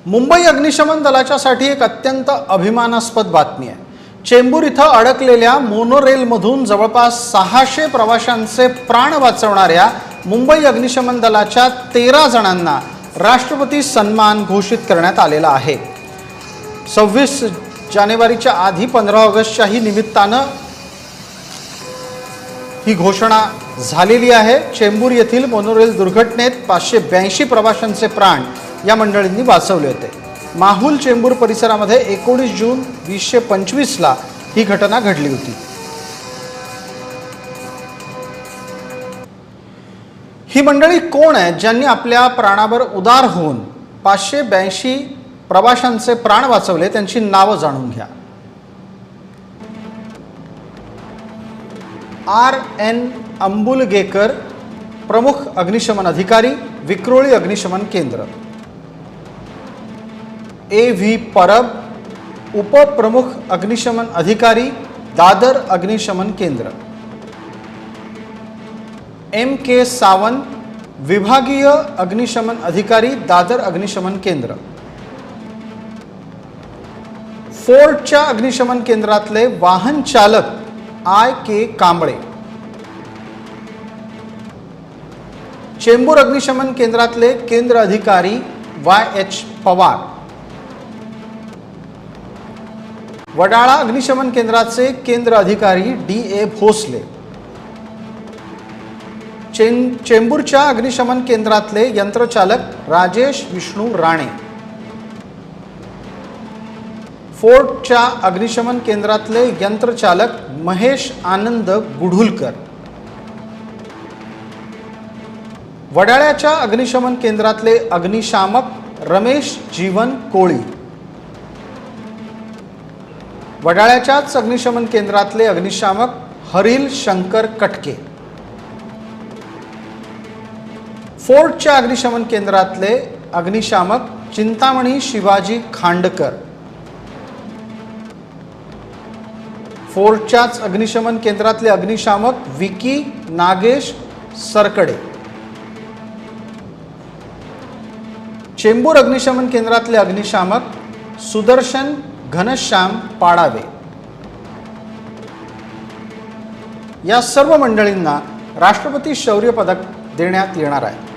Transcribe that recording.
मुंबई अग्निशमन दलाच्यासाठी एक अत्यंत अभिमानास्पद बातमी आहे। चेंबूर इथं अडकलेल्या मोनोरेलमधून जवळपास 600 प्रवाशांचे प्राण वाचवणाऱ्या मुंबई अग्निशमन दलाच्या 13 जणांना राष्ट्रपती सन्मान घोषित करण्यात आलेला आहे। 26 जानेवारीच्या आधी 15 ऑगस्टच्याही निमित्तानं ही घोषणा झालेली आहे। चेंबूर येथील मोनोरेल दुर्घटनेत 582 प्रवाशांचे प्राण या मंडळींनी वाचवले होते। माहुल चेंबूर परिसरामध्ये 19 जून 2025 ला ही घटना घडली होती। ही मंडळी कोण आहेत ज्यांनी आपल्या प्राणावर उदार होऊन 582 प्रवाशांचे प्राण वाचवले, त्यांची नावे जाणून घ्या। RN अंबुलगेकर, प्रमुख अग्निशमन अधिकारी, विक्रोळी अग्निशमन केंद्र। AV परब, उपप्रमुख अग्निशमन अधिकारी, दादर अग्निशमन केंद्र। MK सावंत, विभागीय अग्निशमन अधिकारी, दादर अग्निशमन केंद्र। फोर्टच्या अग्निशमन केंद्रातले वाहन चालक IK कांबळे। चेंबूर अग्निशमन केंद्रातले केंद्र अधिकारी YH पवार। वडाळा अग्निशमन केंद्राचे केंद्र अधिकारी DA भोसले। चेंबूरच्या अग्निशमन केंद्रातले यंत्रचालक राजेश विष्णू राणे। फोर्टच्या अग्निशमन केंद्रातले यंत्रचालक महेश आनंद गुढुलकर। वडाळ्याच्या अग्निशमन केंद्रातले अग्निशामक रमेश जीवन कोळी। वडाळ्याच्याच अग्निशमन केंद्रातले अग्निशामक हरिल शंकर कटके। फोर्टच्या अग्निशमन केंद्रातले अग्निशामक चिंतामणी शिवाजी खांडकर। फोर्टच्याच अग्निशमन केंद्रातले अग्निशामक विकी नागेश सरकडे। चेंबूर अग्निशमन केंद्रातले अग्निशामक सुदर्शन घनश्याम पाडावे। या सर्व मंडळींना राष्ट्रपती शौर्य पदक देण्यात येणार आहे।